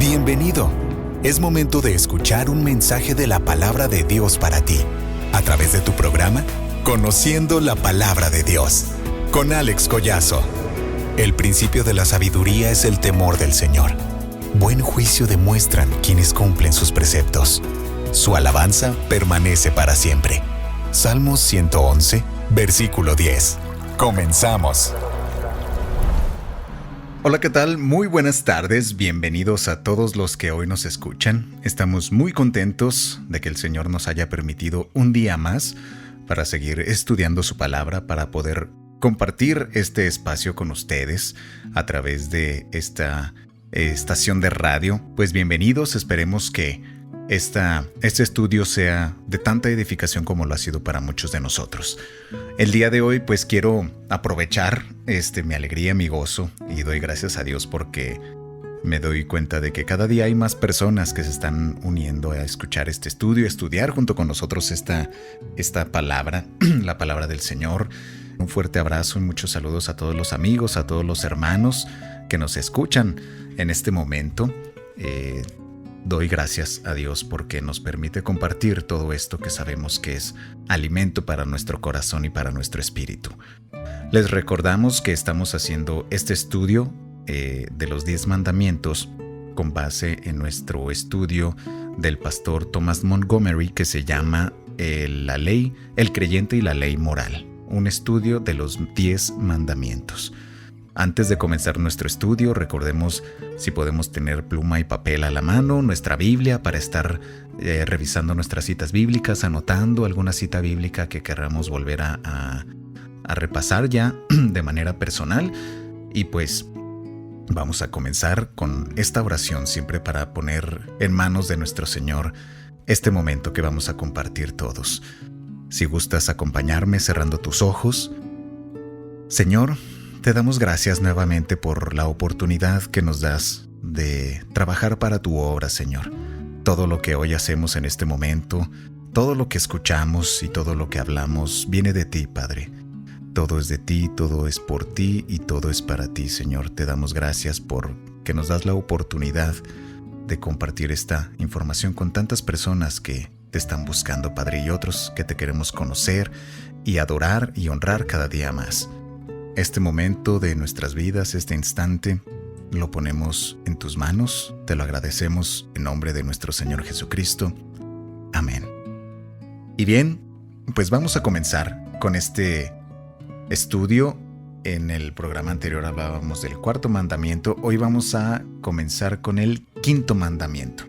Bienvenido. Es momento de escuchar un mensaje de la palabra de Dios para ti, a través de tu programa Conociendo la Palabra de Dios, con Alex Collazo. El principio de la sabiduría es el temor del Señor. Buen juicio demuestran quienes cumplen sus preceptos. Su alabanza permanece para siempre. Salmos 111, versículo 10. Comenzamos. Hola, ¿qué tal? Muy buenas tardes, bienvenidos a todos los que hoy nos escuchan. Estamos muy contentos de que el Señor nos haya permitido un día más para seguir estudiando su palabra, para poder compartir este espacio con ustedes a través de esta estación de radio. Pues bienvenidos, esperemos que este estudio sea de tanta edificación como lo ha sido para muchos de nosotros. El día de hoy pues quiero aprovechar mi alegría, mi gozo, y doy gracias a Dios porque me doy cuenta de que cada día hay más personas que se están uniendo a escuchar este estudio, a estudiar junto con nosotros esta palabra, la palabra del Señor. Un fuerte abrazo y muchos saludos a todos los amigos, a todos los hermanos que nos escuchan en este momento. Doy gracias a Dios porque nos permite compartir todo esto que sabemos que es alimento para nuestro corazón y para nuestro espíritu. Les recordamos que estamos haciendo este estudio de los 10 mandamientos con base en nuestro estudio del pastor Thomas Montgomery que se llama La Ley, el Creyente y la Ley Moral. Un estudio de los 10 mandamientos. Antes de comenzar nuestro estudio, recordemos si podemos tener pluma y papel a la mano, nuestra Biblia para estar revisando nuestras citas bíblicas, anotando alguna cita bíblica que queramos volver a repasar ya de manera personal. Y pues vamos a comenzar con esta oración siempre para poner en manos de nuestro Señor este momento que vamos a compartir todos. Si gustas acompañarme cerrando tus ojos. Señor, te damos gracias nuevamente por la oportunidad que nos das de trabajar para tu obra, Señor. Todo lo que hoy hacemos en este momento, todo lo que escuchamos y todo lo que hablamos viene de ti, Padre. Todo es de ti, todo es por ti y todo es para ti, Señor. Te damos gracias por que nos das la oportunidad de compartir esta información con tantas personas que te están buscando, Padre, y otros que te queremos conocer y adorar y honrar cada día más. Este momento de nuestras vidas, este instante, lo ponemos en tus manos. Te lo agradecemos en nombre de nuestro Señor Jesucristo. Amén. Y bien, pues vamos a comenzar con este estudio. En el programa anterior hablábamos del 4º mandamiento. Hoy vamos a comenzar con el 5º mandamiento.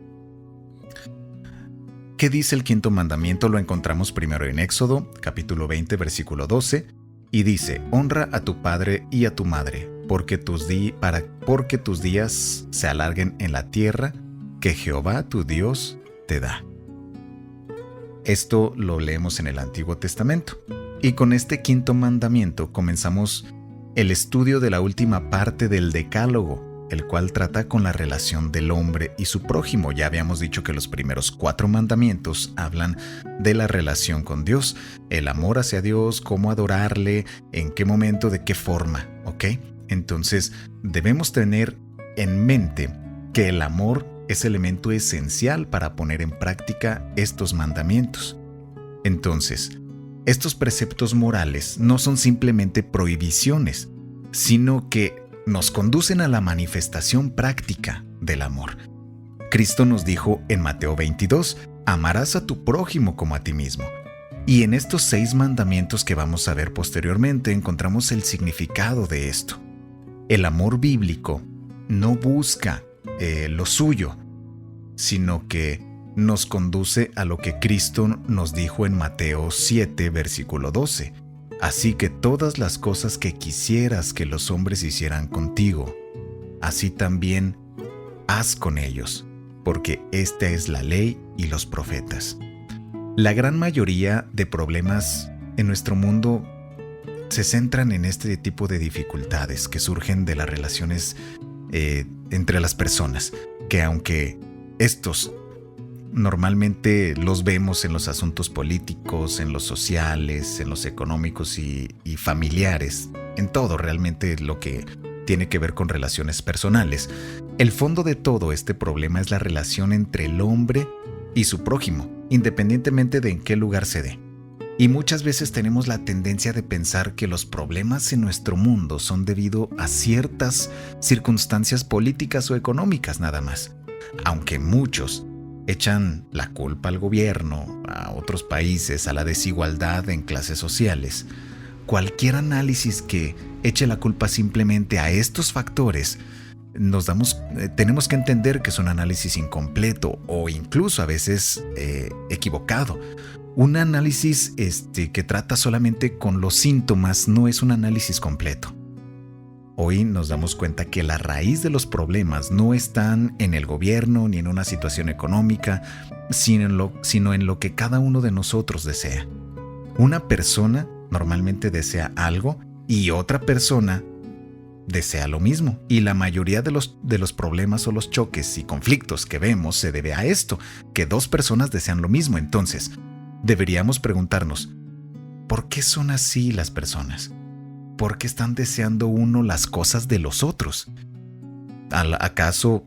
¿Qué dice el 5º mandamiento? Lo encontramos primero en Éxodo, capítulo 20, versículo 12. Y dice, honra a tu padre y a tu madre, porque tus días se alarguen en la tierra que Jehová tu Dios te da. Esto lo leemos en el Antiguo Testamento. Y con este 5º mandamiento comenzamos el estudio de la última parte del Decálogo, el cual trata con la relación del hombre y su prójimo. Ya habíamos dicho que los primeros 4 mandamientos hablan de la relación con Dios, el amor hacia Dios, cómo adorarle, en qué momento, de qué forma, ¿ok? Entonces, debemos tener en mente que el amor es elemento esencial para poner en práctica estos mandamientos. Entonces, estos preceptos morales no son simplemente prohibiciones, sino que nos conducen a la manifestación práctica del amor. Cristo nos dijo en Mateo 22, amarás a tu prójimo como a ti mismo. Y en estos 6 mandamientos que vamos a ver posteriormente encontramos el significado de esto. El amor bíblico no busca lo suyo, sino que nos conduce a lo que Cristo nos dijo en Mateo 7, versículo 12. Así que todas las cosas que quisieras que los hombres hicieran contigo, así también haz con ellos, porque esta es la ley y los profetas. La gran mayoría de problemas en nuestro mundo se centran en este tipo de dificultades que surgen de las relaciones entre las personas, que aunque estos normalmente los vemos en los asuntos políticos, en los sociales, en los económicos y familiares, en todo realmente lo que tiene que ver con relaciones personales. El fondo de todo este problema es la relación entre el hombre y su prójimo, independientemente de en qué lugar se dé. Y muchas veces tenemos la tendencia de pensar que los problemas en nuestro mundo son debido a ciertas circunstancias políticas o económicas nada más. Aunque muchos echan la culpa al gobierno, a otros países, a la desigualdad en clases sociales, cualquier análisis que eche la culpa simplemente a estos factores, tenemos que entender que es un análisis incompleto o incluso a veces equivocado. Un análisis que trata solamente con los síntomas no es un análisis completo. Hoy nos damos cuenta que la raíz de los problemas no están en el gobierno ni en una situación económica, sino en lo que cada uno de nosotros desea. Una persona normalmente desea algo y otra persona desea lo mismo. Y la mayoría de los problemas o los choques y conflictos que vemos se debe a esto, que dos personas desean lo mismo. Entonces, deberíamos preguntarnos, ¿por qué son así las personas? ¿Por qué están deseando uno las cosas de los otros? ¿Acaso,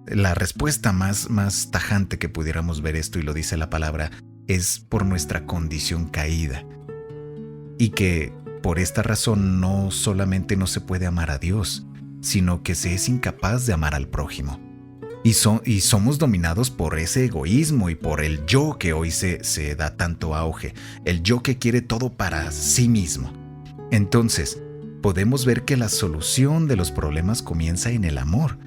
la respuesta más tajante que pudiéramos ver esto, y lo dice la palabra, es por nuestra condición caída. Y que por esta razón no solamente no se puede amar a Dios, sino que se es incapaz de amar al prójimo. Y somos dominados por ese egoísmo y por el yo que hoy se da tanto auge, el yo que quiere todo para sí mismo. Entonces, podemos ver que la solución de los problemas comienza en el amor.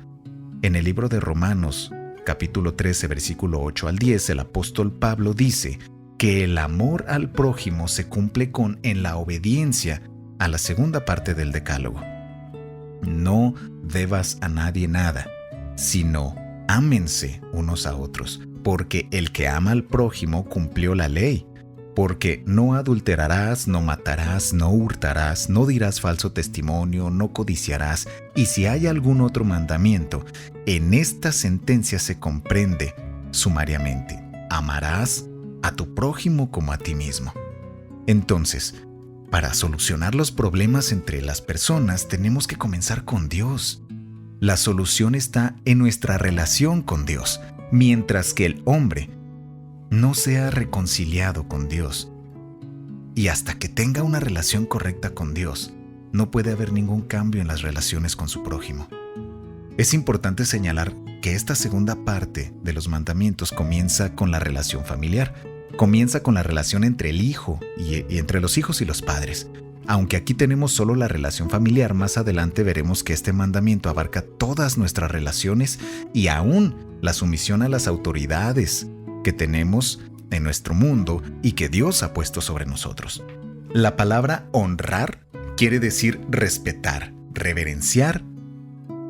En el libro de Romanos, capítulo 13, versículo 8 al 10, el apóstol Pablo dice que el amor al prójimo se cumple en la obediencia a la segunda parte del decálogo. No debas a nadie nada, sino ámense unos a otros, porque el que ama al prójimo cumplió la ley. Porque no adulterarás, no matarás, no hurtarás, no dirás falso testimonio, no codiciarás. Y si hay algún otro mandamiento, en esta sentencia se comprende sumariamente: amarás a tu prójimo como a ti mismo. Entonces, para solucionar los problemas entre las personas, tenemos que comenzar con Dios. La solución está en nuestra relación con Dios, mientras que el hombre no sea reconciliado con Dios. Y hasta que tenga una relación correcta con Dios, no puede haber ningún cambio en las relaciones con su prójimo. Es importante señalar que esta segunda parte de los mandamientos comienza con la relación familiar, comienza con la relación entre el hijo y entre los hijos y los padres. Aunque aquí tenemos solo la relación familiar, más adelante veremos que este mandamiento abarca todas nuestras relaciones y aún la sumisión a las autoridades que tenemos en nuestro mundo y que Dios ha puesto sobre nosotros. La palabra honrar quiere decir respetar, reverenciar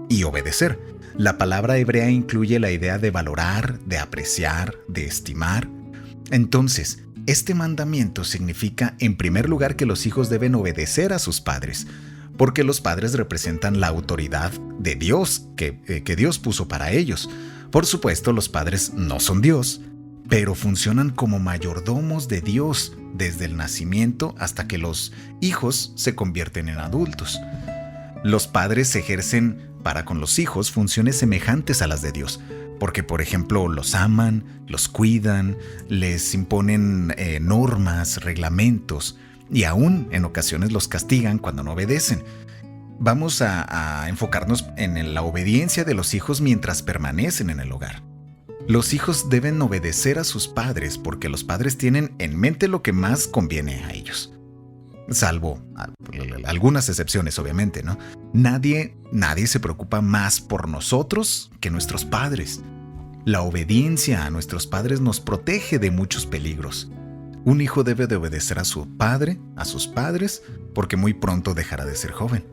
y obedecer. La palabra hebrea incluye la idea de valorar, de apreciar, de estimar. Entonces, este mandamiento significa, en primer lugar, que los hijos deben obedecer a sus padres, porque los padres representan la autoridad de Dios que Dios puso para ellos. Por supuesto, los padres no son Dios, pero funcionan como mayordomos de Dios desde el nacimiento hasta que los hijos se convierten en adultos. Los padres ejercen para con los hijos funciones semejantes a las de Dios, porque, por ejemplo, los aman, los cuidan, les imponen normas, reglamentos, y aún en ocasiones los castigan cuando no obedecen. Vamos a enfocarnos en la obediencia de los hijos mientras permanecen en el hogar. Los hijos deben obedecer a sus padres porque los padres tienen en mente lo que más conviene a ellos. Salvo algunas excepciones, obviamente, ¿no? Nadie se preocupa más por nosotros que nuestros padres. La obediencia a nuestros padres nos protege de muchos peligros. Un hijo debe de obedecer a su padre, a sus padres, porque muy pronto dejará de ser joven.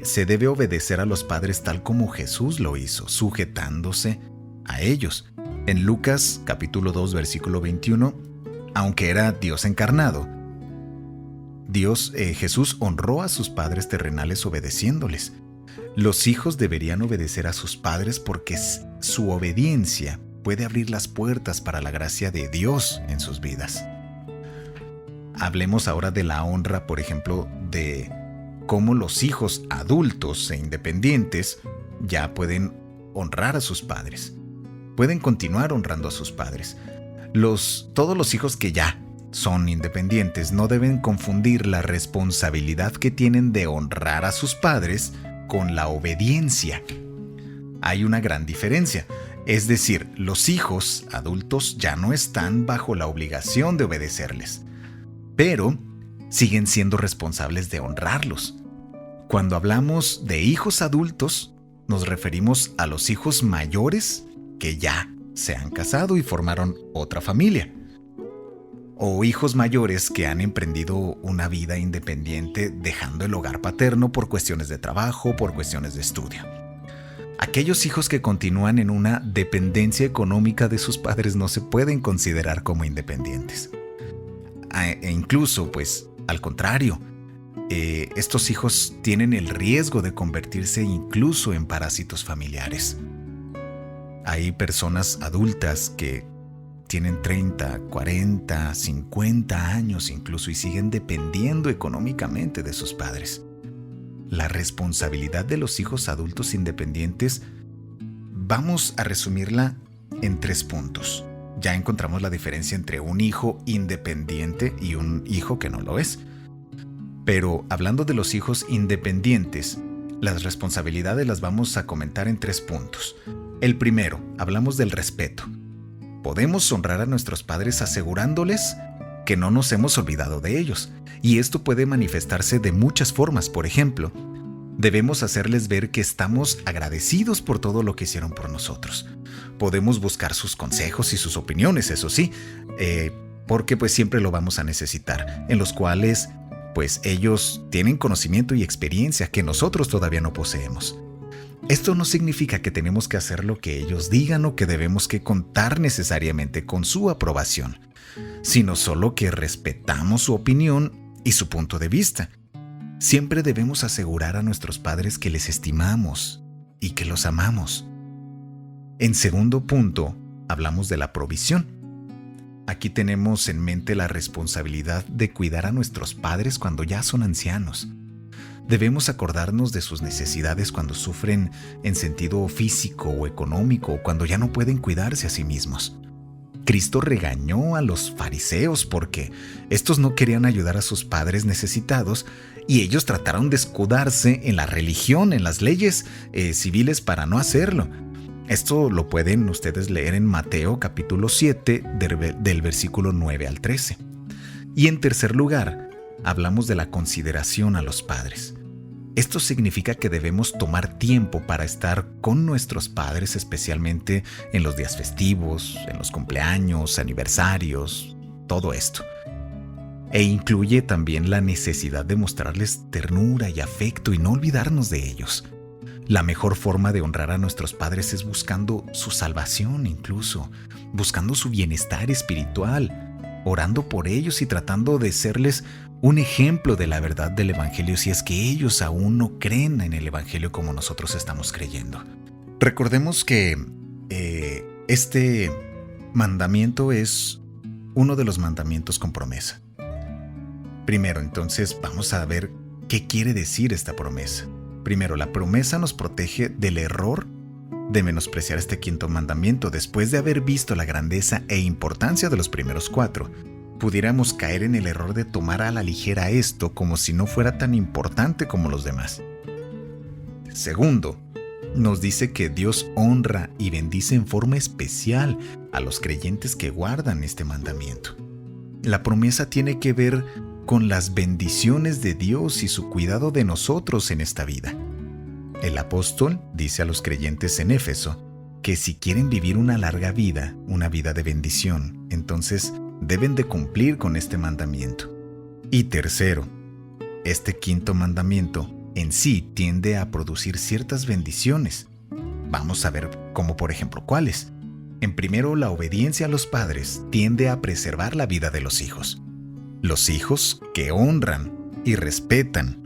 Se debe obedecer a los padres tal como Jesús lo hizo, sujetándose a ellos. En Lucas capítulo 2 versículo 21, aunque era Dios encarnado, Jesús honró a sus padres terrenales obedeciéndoles. Los hijos deberían obedecer a sus padres porque su obediencia puede abrir las puertas para la gracia de Dios en sus vidas. Hablemos ahora de la honra, por ejemplo, de cómo los hijos adultos e independientes ya pueden honrar a sus padres. Pueden continuar honrando a sus padres. Todos los hijos que ya son independientes no deben confundir la responsabilidad que tienen de honrar a sus padres con la obediencia. Hay una gran diferencia. Es decir, los hijos adultos ya no están bajo la obligación de obedecerles, pero siguen siendo responsables de honrarlos. Cuando hablamos de hijos adultos, nos referimos a los hijos mayores que ya se han casado y formaron otra familia, o hijos mayores que han emprendido una vida independiente dejando el hogar paterno por cuestiones de trabajo, por cuestiones de estudio. Aquellos hijos que continúan en una dependencia económica de sus padres no se pueden considerar como independientes. E incluso, pues, al contrario, estos hijos tienen el riesgo de convertirse incluso en parásitos familiares. Hay personas adultas que tienen 30, 40, 50 años incluso y siguen dependiendo económicamente de sus padres. La responsabilidad de los hijos adultos independientes, vamos a resumirla en 3 puntos. Ya encontramos la diferencia entre un hijo independiente y un hijo que no lo es. Pero hablando de los hijos independientes, las responsabilidades las vamos a comentar en 3 puntos. El primero, hablamos del respeto. Podemos honrar a nuestros padres asegurándoles que no nos hemos olvidado de ellos. Y esto puede manifestarse de muchas formas. Por ejemplo, debemos hacerles ver que estamos agradecidos por todo lo que hicieron por nosotros. Podemos buscar sus consejos y sus opiniones, eso sí, porque pues siempre lo vamos a necesitar, en los cuales pues ellos tienen conocimiento y experiencia que nosotros todavía no poseemos. Esto no significa que tenemos que hacer lo que ellos digan o que debemos que contar necesariamente con su aprobación, sino solo que respetamos su opinión y su punto de vista. Siempre debemos asegurar a nuestros padres que les estimamos y que los amamos. En segundo punto, hablamos de la provisión. Aquí tenemos en mente la responsabilidad de cuidar a nuestros padres cuando ya son ancianos. Debemos acordarnos de sus necesidades cuando sufren en sentido físico o económico, o cuando ya no pueden cuidarse a sí mismos. Cristo regañó a los fariseos porque estos no querían ayudar a sus padres necesitados y ellos trataron de escudarse en la religión, en las leyes civiles para no hacerlo. Esto lo pueden ustedes leer en Mateo capítulo 7 del versículo 9 al 13. Y en tercer lugar, hablamos de la consideración a los padres. Esto significa que debemos tomar tiempo para estar con nuestros padres, especialmente en los días festivos, en los cumpleaños, aniversarios, todo esto. E incluye también la necesidad de mostrarles ternura y afecto y no olvidarnos de ellos. La mejor forma de honrar a nuestros padres es buscando su salvación incluso, buscando su bienestar espiritual, orando por ellos y tratando de serles un ejemplo de la verdad del Evangelio si es que ellos aún no creen en el Evangelio como nosotros estamos creyendo. Recordemos que este mandamiento es uno de los mandamientos con promesa. Primero, entonces, vamos a ver qué quiere decir esta promesa. Primero, la promesa nos protege del error de menospreciar este quinto mandamiento. Después de haber visto la grandeza e importancia de los primeros 4, pudiéramos caer en el error de tomar a la ligera esto como si no fuera tan importante como los demás. Segundo, nos dice que Dios honra y bendice en forma especial a los creyentes que guardan este mandamiento. La promesa tiene que ver con las bendiciones de Dios y su cuidado de nosotros en esta vida. El apóstol dice a los creyentes en Éfeso que si quieren vivir una larga vida, una vida de bendición, entonces deben de cumplir con este mandamiento. Y tercero, este quinto mandamiento en sí tiende a producir ciertas bendiciones. Vamos a ver como por ejemplo cuáles. En primero, la obediencia a los padres tiende a preservar la vida de los hijos. Los hijos que honran y respetan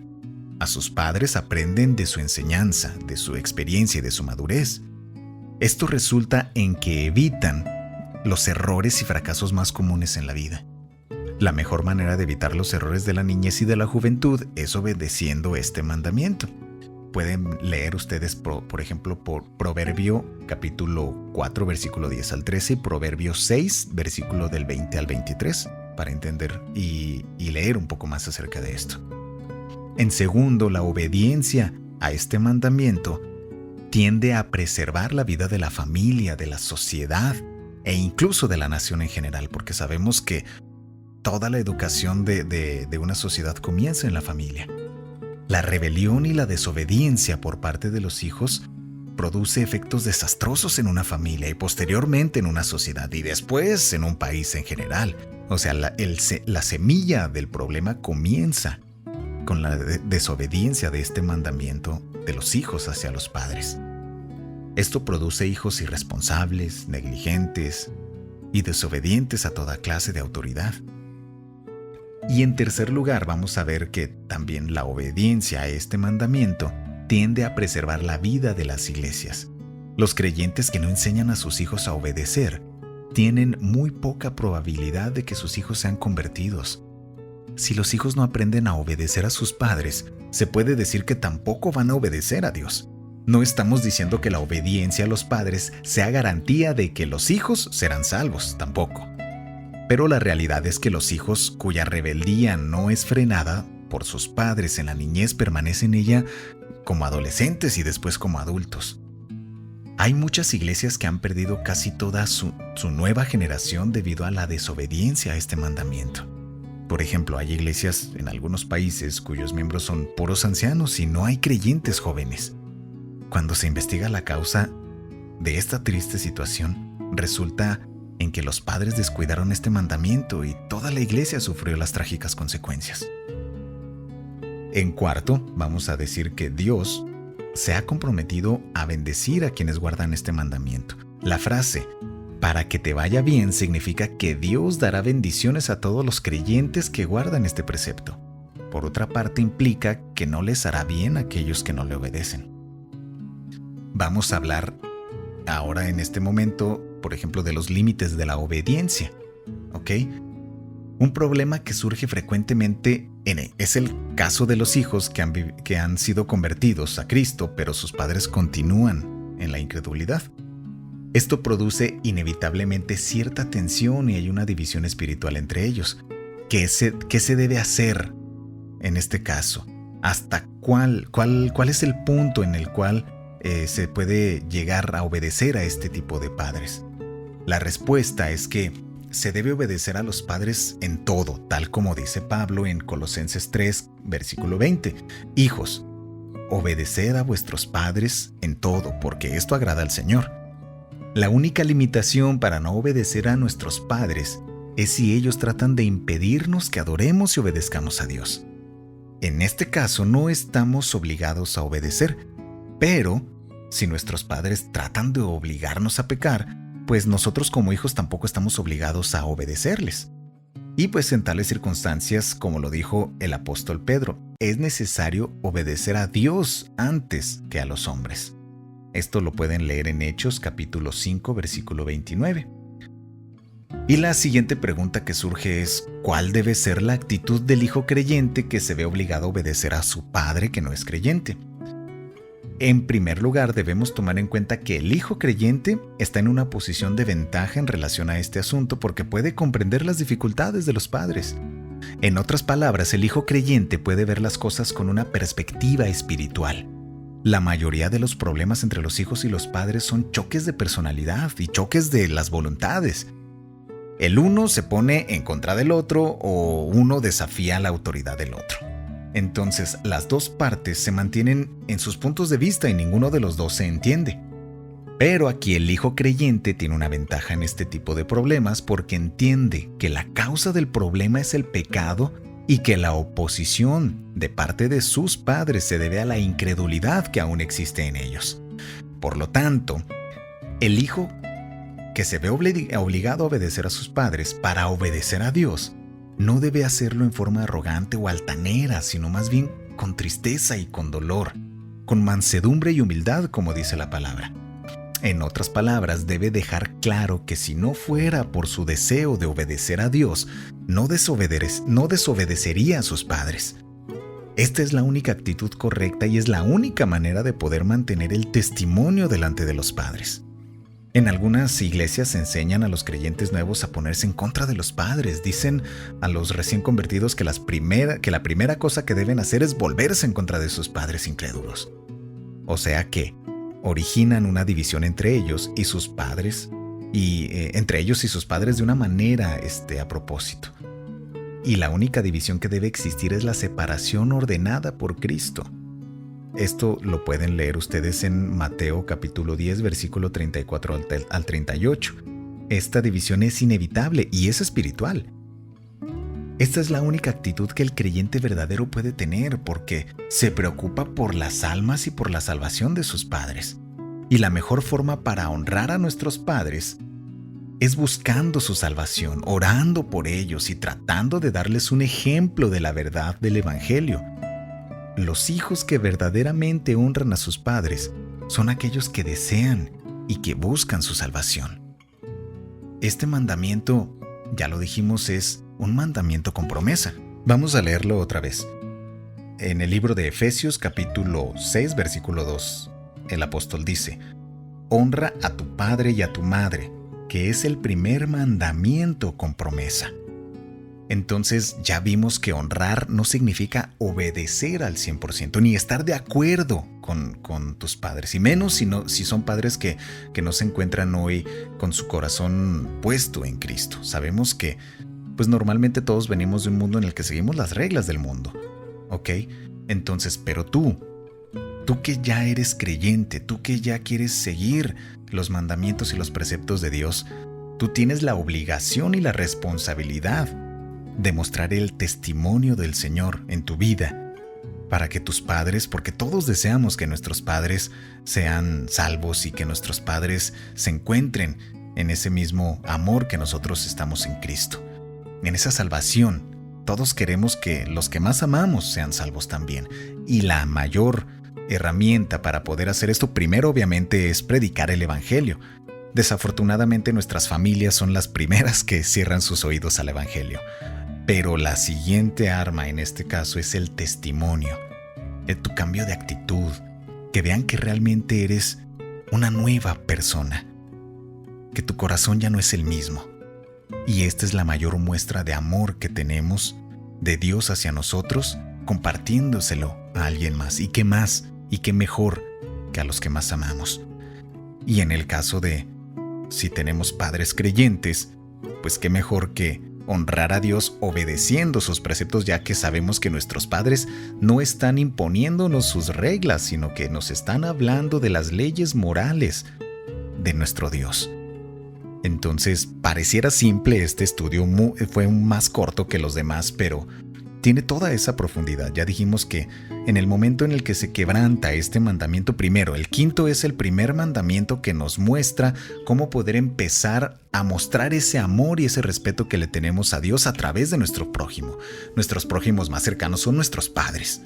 a sus padres aprenden de su enseñanza, de su experiencia y de su madurez. Esto resulta en que evitan los errores y fracasos más comunes en la vida. La mejor manera de evitar los errores de la niñez y de la juventud es obedeciendo este mandamiento. Pueden leer ustedes, por ejemplo, por Proverbio capítulo 4, versículo 10 al 13, y Proverbio 6, versículo del 20 al 23, para entender y leer un poco más acerca de esto. En segundo, la obediencia a este mandamiento tiende a preservar la vida de la familia, de la sociedad e incluso de la nación en general, porque sabemos que toda la educación de una sociedad comienza en la familia. La rebelión y la desobediencia por parte de los hijos produce efectos desastrosos en una familia y posteriormente en una sociedad y después en un país en general. O sea, la semilla del problema comienza con la desobediencia de este mandamiento de los hijos hacia los padres. Esto produce hijos irresponsables, negligentes y desobedientes a toda clase de autoridad. Y en tercer lugar, vamos a ver que también la obediencia a este mandamiento tiende a preservar la vida de las iglesias. Los creyentes que no enseñan a sus hijos a obedecer tienen muy poca probabilidad de que sus hijos sean convertidos. Si los hijos no aprenden a obedecer a sus padres, se puede decir que tampoco van a obedecer a Dios. No estamos diciendo que la obediencia a los padres sea garantía de que los hijos serán salvos, tampoco. Pero la realidad es que los hijos cuya rebeldía no es frenada por sus padres en la niñez permanecen en ella como adolescentes y después como adultos. Hay muchas iglesias que han perdido casi toda su nueva generación debido a la desobediencia a este mandamiento. Por ejemplo, hay iglesias en algunos países cuyos miembros son puros ancianos y no hay creyentes jóvenes. Cuando se investiga la causa de esta triste situación, resulta en que los padres descuidaron este mandamiento y toda la iglesia sufrió las trágicas consecuencias. En cuarto, vamos a decir que Dios se ha comprometido a bendecir a quienes guardan este mandamiento. La frase "para que te vaya bien" significa que Dios dará bendiciones a todos los creyentes que guardan este precepto. Por otra parte, implica que no les hará bien a aquellos que no le obedecen. Vamos a hablar ahora en este momento, por ejemplo, de los límites de la obediencia. ¿Ok? Un problema que surge frecuentemente es el caso de los hijos que han sido convertidos a Cristo, pero sus padres continúan en la incredulidad. Esto produce inevitablemente cierta tensión y hay una división espiritual entre ellos. ¿Qué se debe hacer en este caso? ¿Hasta cuál es el punto en el cual se puede llegar a obedecer a este tipo de padres? La respuesta es que se debe obedecer a los padres en todo, tal como dice Pablo en Colosenses 3, versículo 20. Hijos, obedeced a vuestros padres en todo, porque esto agrada al Señor. La única limitación para no obedecer a nuestros padres es si ellos tratan de impedirnos que adoremos y obedezcamos a Dios. En este caso no estamos obligados a obedecer, pero si nuestros padres tratan de obligarnos a pecar, pues nosotros como hijos tampoco estamos obligados a obedecerles. Y pues en tales circunstancias, como lo dijo el apóstol Pedro, es necesario obedecer a Dios antes que a los hombres. Esto lo pueden leer en Hechos capítulo 5, versículo 29. Y la siguiente pregunta que surge es, ¿cuál debe ser la actitud del hijo creyente que se ve obligado a obedecer a su padre que no es creyente? En primer lugar, debemos tomar en cuenta que el hijo creyente está en una posición de ventaja en relación a este asunto porque puede comprender las dificultades de los padres. En otras palabras, el hijo creyente puede ver las cosas con una perspectiva espiritual. La mayoría de los problemas entre los hijos y los padres son choques de personalidad y choques de las voluntades. El uno se pone en contra del otro o uno desafía la autoridad del otro. Entonces, las dos partes se mantienen en sus puntos de vista y ninguno de los dos se entiende. Pero aquí el hijo creyente tiene una ventaja en este tipo de problemas porque entiende que la causa del problema es el pecado y que la oposición de parte de sus padres se debe a la incredulidad que aún existe en ellos. Por lo tanto, el hijo que se ve obligado a obedecer a sus padres para obedecer a Dios, no debe hacerlo en forma arrogante o altanera, sino más bien con tristeza y con dolor, con mansedumbre y humildad, como dice la palabra. En otras palabras, debe dejar claro que si no fuera por su deseo de obedecer a Dios, no desobedecería a sus padres. Esta es la única actitud correcta y es la única manera de poder mantener el testimonio delante de los padres. En algunas iglesias enseñan a los creyentes nuevos a ponerse en contra de los padres. Dicen a los recién convertidos que la primera cosa que deben hacer es volverse en contra de sus padres incrédulos. O sea que originan una división entre ellos y sus padres, entre ellos y sus padres de una manera a propósito. Y la única división que debe existir es la separación ordenada por Cristo. Esto lo pueden leer ustedes en Mateo capítulo 10, versículo 34 al 38. Esta división es inevitable y es espiritual. Esta es la única actitud que el creyente verdadero puede tener porque se preocupa por las almas y por la salvación de sus padres. Y la mejor forma para honrar a nuestros padres es buscando su salvación, orando por ellos y tratando de darles un ejemplo de la verdad del Evangelio. Los hijos que verdaderamente honran a sus padres son aquellos que desean y que buscan su salvación. Este mandamiento, ya lo dijimos, es un mandamiento con promesa. Vamos a leerlo otra vez. En el libro de Efesios capítulo 6, versículo 2, el apóstol dice: honra a tu padre y a tu madre, que es el primer mandamiento con promesa. Entonces ya vimos que honrar no significa obedecer al 100%, ni estar de acuerdo con tus padres, y menos si son padres que no se encuentran hoy con su corazón puesto en Cristo. Sabemos que pues normalmente todos venimos de un mundo en el que seguimos las reglas del mundo, ¿ok? Entonces, pero tú que ya eres creyente, tú que ya quieres seguir los mandamientos y los preceptos de Dios, tú tienes la obligación y la responsabilidad de mostrar el testimonio del Señor en tu vida, para que tus padres, porque todos deseamos que nuestros padres sean salvos y que nuestros padres se encuentren en ese mismo amor que nosotros estamos en Cristo, en esa salvación. Todos queremos que los que más amamos sean salvos también, y la mayor herramienta para poder hacer esto primero obviamente es predicar el Evangelio. Desafortunadamente nuestras familias son las primeras que cierran sus oídos al Evangelio. Pero la siguiente arma en este caso es el testimonio, tu cambio de actitud, que vean que realmente eres una nueva persona, que tu corazón ya no es el mismo. Y esta es la mayor muestra de amor que tenemos de Dios hacia nosotros, compartiéndoselo a alguien más. ¿Y qué más? ¿Y qué mejor que a los que más amamos? Y en el caso de si tenemos padres creyentes, pues qué mejor que honrar a Dios obedeciendo sus preceptos, ya que sabemos que nuestros padres no están imponiéndonos sus reglas, sino que nos están hablando de las leyes morales de nuestro Dios. Entonces, pareciera simple este estudio, fue más corto que los demás, pero tiene toda esa profundidad. Ya dijimos que en el momento en el que se quebranta este mandamiento primero, el quinto es el primer mandamiento que nos muestra cómo poder empezar a mostrar ese amor y ese respeto que le tenemos a Dios a través de nuestro prójimo. Nuestros prójimos más cercanos son nuestros padres.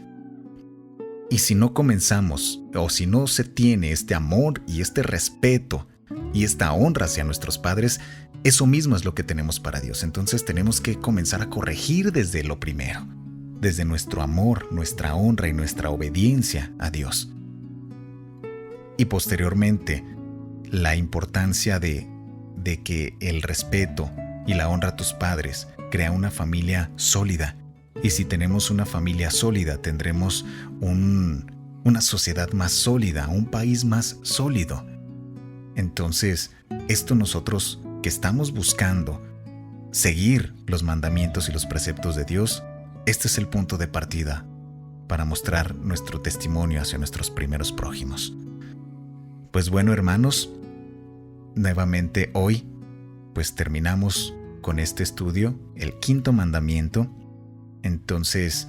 Y si no comenzamos, o si no se tiene este amor y este respeto y esta honra hacia nuestros padres, eso mismo es lo que tenemos para Dios. Entonces tenemos que comenzar a corregir desde lo primero, desde nuestro amor, nuestra honra y nuestra obediencia a Dios. Y posteriormente, la importancia de que el respeto y la honra a tus padres crea una familia sólida. Y si tenemos una familia sólida, tendremos una sociedad más sólida, un país más sólido. Entonces, esto nosotros que estamos buscando seguir los mandamientos y los preceptos de Dios, este es el punto de partida para mostrar nuestro testimonio hacia nuestros primeros prójimos. Pues bueno, hermanos, nuevamente hoy, pues terminamos con este estudio, el quinto mandamiento. Entonces,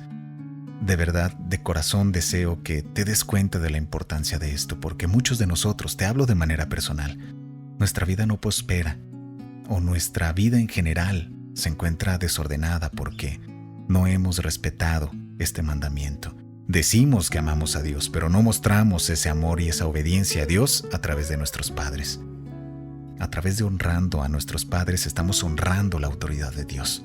de verdad, de corazón deseo que te des cuenta de la importancia de esto, porque muchos de nosotros, te hablo de manera personal, nuestra vida no prospera, o nuestra vida en general se encuentra desordenada porque no hemos respetado este mandamiento. decimos que amamos a Dios, pero no mostramos ese amor y esa obediencia a Dios a través de nuestros padres. A través de honrando a nuestros padres, estamos honrando la autoridad de Dios.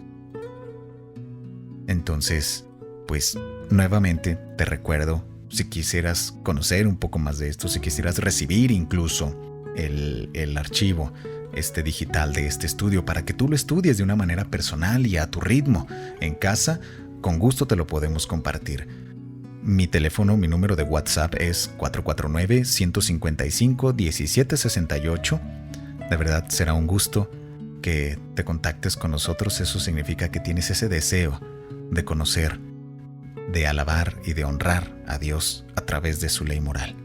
Entonces, pues, nuevamente te recuerdo, si quisieras conocer un poco más de esto, si quisieras recibir incluso el archivo digital de este estudio para que tú lo estudies de una manera personal y a tu ritmo en casa, con gusto te lo podemos compartir. Mi teléfono, mi número de WhatsApp es 449-155-1768. De verdad será un gusto que te contactes con nosotros. Eso significa que tienes ese deseo de conocer, de alabar y de honrar a Dios a través de su ley moral.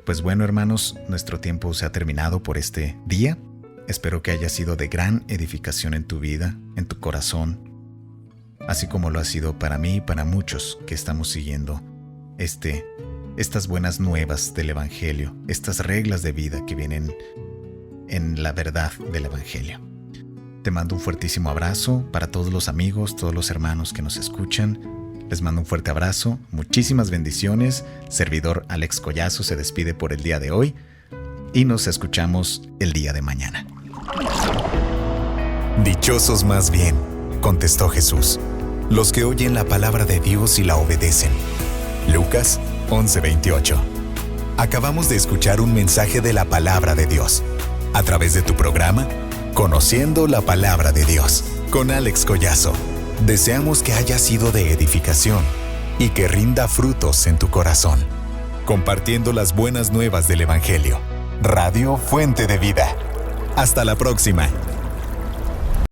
Pues bueno, hermanos, nuestro tiempo se ha terminado por este día. Espero que haya sido de gran edificación en tu vida, en tu corazón, así como lo ha sido para mí y para muchos que estamos siguiendo estas buenas nuevas del Evangelio, estas reglas de vida que vienen en la verdad del Evangelio. Te mando un fuertísimo abrazo para todos los amigos, todos los hermanos que nos escuchan. Les mando un fuerte abrazo, muchísimas bendiciones. Servidor Alex Collazo se despide por el día de hoy y nos escuchamos el día de mañana. Dichosos más bien, contestó Jesús, los que oyen la palabra de Dios y la obedecen. Lucas 11:28. Acabamos de escuchar un mensaje de la palabra de Dios a través de tu programa Conociendo la Palabra de Dios con Alex Collazo. Deseamos que haya sido de edificación y que rinda frutos en tu corazón. Compartiendo las buenas nuevas del Evangelio. Radio Fuente de Vida. Hasta la próxima.